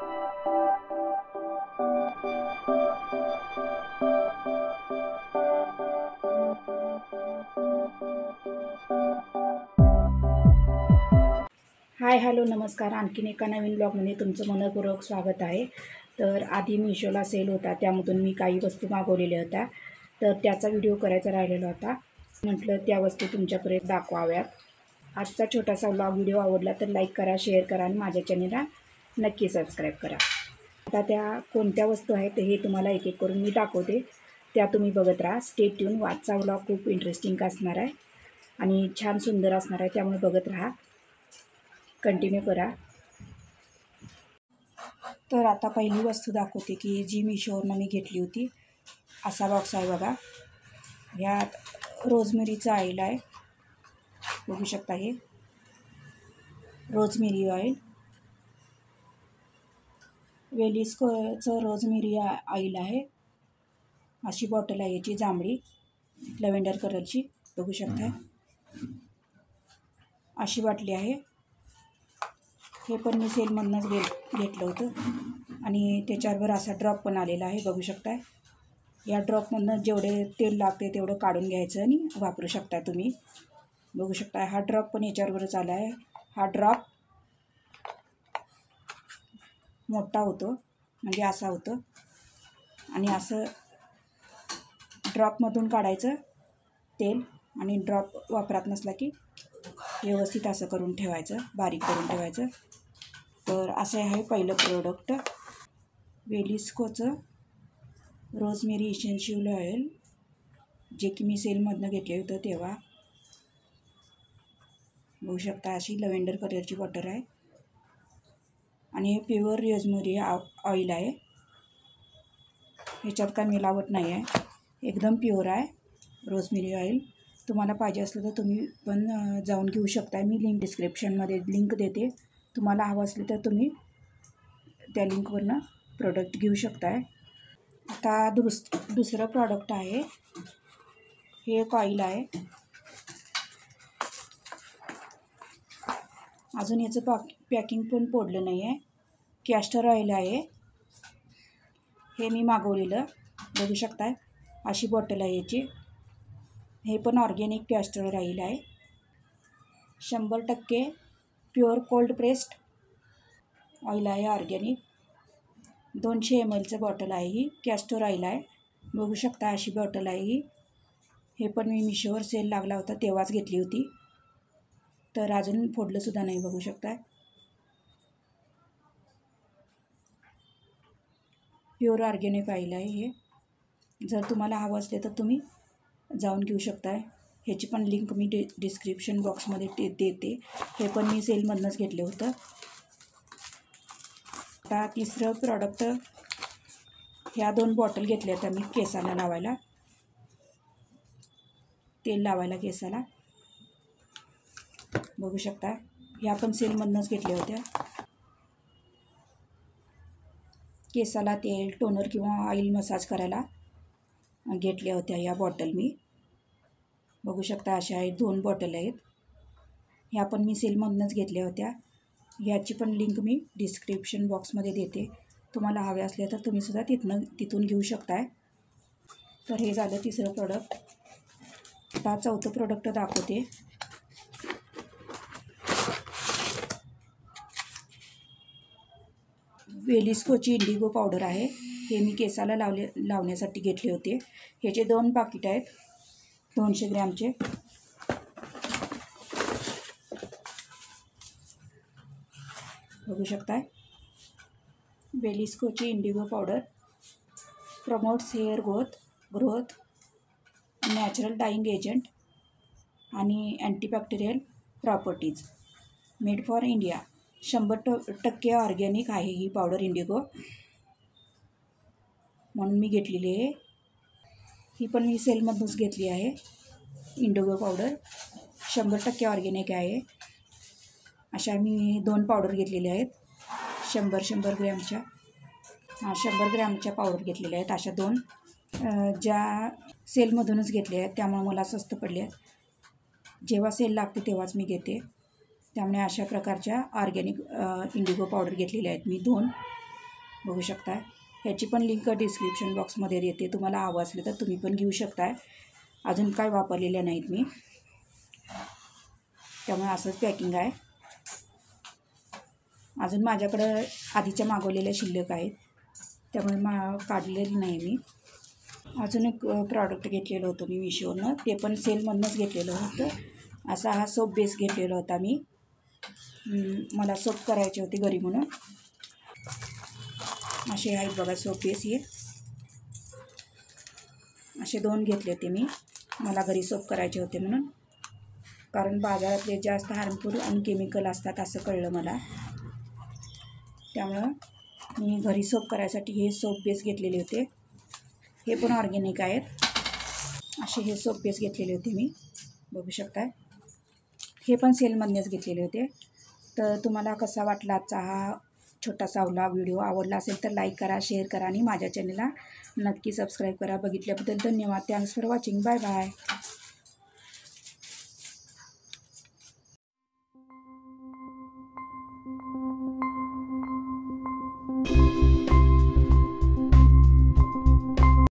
Hi hello नमस्कार. आणखीन एका नवीन ब्लॉगमध्ये तुमचं मनपूर्वक स्वागत आहे. तर आधी मिशोला सेल होता, त्यामधून मी काही वस्तू मागवलेल्या होत्या, तर त्याचा व्हिडिओ करायचा राहिलेला होता. म्हटलं त्या वस्तू तुमच्यापर्यंत दाखवाव्यात. आजचा छोटासा व्हिडिओ आवडला तर लाईक करा, शेअर करा आणि माझ्या चॅनेलला नक्की सबस्क्राईब करा. आता त्या कोणत्या वस्तू आहेत हे तुम्हाला एक एक करून मी दाखवते, त्या तुम्ही बघत राहा. Stay tune. आजचा व्लॉग खूप इंटरेस्टिंग असणार आहे आणि छान सुंदर असणार आहे, त्यामुळे बघत राहा, कंटिन्यू करा. तर आता पहिली वस्तू दाखवते की जी मिशोवरनं मी घेतली होती. असा बॉक्स आहे बघा. ह्यात रोजमेरीचं ऑइल आहे, बघू शकता. हे रोजमेरी ऑइल, वेलिस्कोचं रोजमेरी ऑइल आहे. अशी बॉटल आहे याची, जांभळी लव्हेंडर कलरची, बघू शकता. अशी बाटली आहे. हे पण मी सेलमधूनच घेतलं होतं आणि त्याच्यावर असा ड्रॉप पण आलेला आहे, बघू शकता. या ड्रॉपमधनं जेवढे तेल लागते तेवढं काढून घ्यायचं आणि वापरू शकता तुम्ही, बघू शकता. हा ड्रॉप पण याच्याबरोबरच आला आहे. हा ड्रॉप मोठा होतो, म्हणजे असा होतो, आणि असं ड्रॉपमधून काढायचं तेल आणि ड्रॉप वापरात नसला की व्यवस्थित असं करून ठेवायचं, बारीक करून ठेवायचं. तर असं आहे पहिलं प्रोडक्ट, वेलिस्कोचं रोजमेरी इसेन्शियल ऑइल, जे की मी सेलमधनं घेतलं होतं तेव्हा, बघू शकता. अशी लव्हेंडर कलरची बॉटल आहे आणि हे प्युअर रोजमेरी ऑइल आहे. ह्याच्यात काय मिलावट नाही आहे, एकदम प्युअर आहे रोजमेरी ऑइल. तुम्हाला पाहिजे असलं तर तुम्ही पण जाऊन घेऊ शकता. मी लिंक डिस्क्रिप्शनमध्ये लिंक देते, तुम्हाला हवं असलं तर तुम्ही त्या लिंकवरनं प्रोडक्ट घेऊ शकताय. आता दुसरं प्रॉडक्ट आहे, हे एक ऑइल आहे. अजून याचं पॅकिंग पण पोडलं नाही आहे. कॅस्टर ऑइल आहे, हे मी मागवलेलं, बघू शकताय. अशी बॉटल आहे याची. हे पण ऑर्गॅनिक कॅस्टर ऑइल आहे, 100% प्युअर कोल्ड प्रेस्ड ऑइल आहे, ऑर्गॅनिक. 200 ml बॉटल आहे ही. कॅस्टर ऑइल आहे, बघू शकता. अशी बॉटल आहे ही. हे पण मी मिशोवर सेल लागला होता तेव्हाच घेतली होती, तर अजून फोडलंसुद्धा नाही, बघू शकता. प्युअर ऑर्गॅनिक ऑइल आहे हे. जर तुम्हाला हवं असले तर तुम्ही जाऊन घेऊ शकताय. ह्याची पण लिंक मी डिस्क्रिप्शन बॉक्समध्ये देते. हे पण मी सेलमधूनच घेतलं होतं. आता तिसरं प्रॉडक्ट, ह्या 2 बॉटल घेतल्या होत्या मी केसाला लावायला, तेल लावायला केसाला, बघू शकता. ह्या पण सेलमधूनच घेतल्या होत्या. केसाला तेल, टोनर किंवा ऑइल मसाज करायला घेतल्या होत्या या बॉटल मी, बघू शकता. अशा आहेत, 2 बॉटल आहेत. ह्या पण मी सेलमधूनच घेतल्या होत्या. ह्याची पण लिंक मी डिस्क्रिप्शन बॉक्समध्ये देते, तुम्हाला हवे असले तर तुम्हीसुद्धा तिथून घेऊ शकताय. तर हे झालं तिसरं प्रोडक्ट. आता चौथं प्रोडक्ट दाखवते. वेलिस्कोची इंडिगो पावडर आहे. हे मी केसाला लावण्यासाठी घेतले होते. ह्याचे 2 पाकिट आहेत, 200 ग्रॅमचे. बघू शकताय. वेलिस्कोची indigo powder promotes hair growth, natural dyeing agent आणि antibacterial properties, made for India. 100% organic आहे ही पावडर इंडिगो, म्हणून मी घेतलेली आहे. ही पण मी सेलमधूनच घेतली आहे. इंडिगो पावडर 100% ऑर्गॅनिक आहे. अशा मी 2 पावडर घेतलेल्या आहेत, 100 ग्रॅमच्या. 100 ग्रॅमच्या पावडर घेतलेल्या आहेत अशा 2, ज्या सेलमधूनच घेतल्या आहेत, त्यामुळे मला स्वस्त पडले आहेत. जेव्हा सेल लागते तेव्हाच मी घेते, त्यामुळे अशा प्रकारच्या ऑर्गॅनिक इंडिगो पावडर घेतलेल्या आहेत मी 2. बघू शकता. ह्याची पण लिंक डिस्क्रिप्शन बॉक्समध्ये देते, तुम्हाला हवं असलं तर तुम्ही पण घेऊ शकताय. अजून काय वापरलेल्या नाहीत मी, त्यामुळे असंच पॅकिंग आहे. अजून माझ्याकडं आधीच्या मागवलेल्या शिल्लक आहेत, त्यामुळे काढलेली नाही मी. अजून एक प्रॉडक्ट घेतलेलं होतं मी मिशोवरनं, ते पण सेलमधूनच घेतलेलं होतं. असा हा सोप बेस घेतलेला होता मी. मला सोप करायचे होते घरी म्हणून. असे आहेत बघा सोप बेस. हे असे 2 घेतले होते मी, मला घरी सोप करायचे होते म्हणून. कारण बाजारातले जास्त हार्मफुल आणि केमिकल असतात असं कळलं मला. त्यामुळं मी घरी सोप करायसाठी हे सोप बेस घेतलेले होते. हे पण ऑर्गॅनिक आहेत. असे हे सोप बेस घेतलेले होते मी, बघू शकताय. हे पण सेलमधूनच घेतलेले होते. तर तुम्हाला कसा वाटला आजचा हा छोटासा व्हिडिओ? आवडला असेल तर लाईक करा, शेअर करा आणि माझ्या चॅनलला नक्की सबस्क्राईब करा. बघितल्याबद्दल धन्यवाद. Thanks for watching. Bye bye.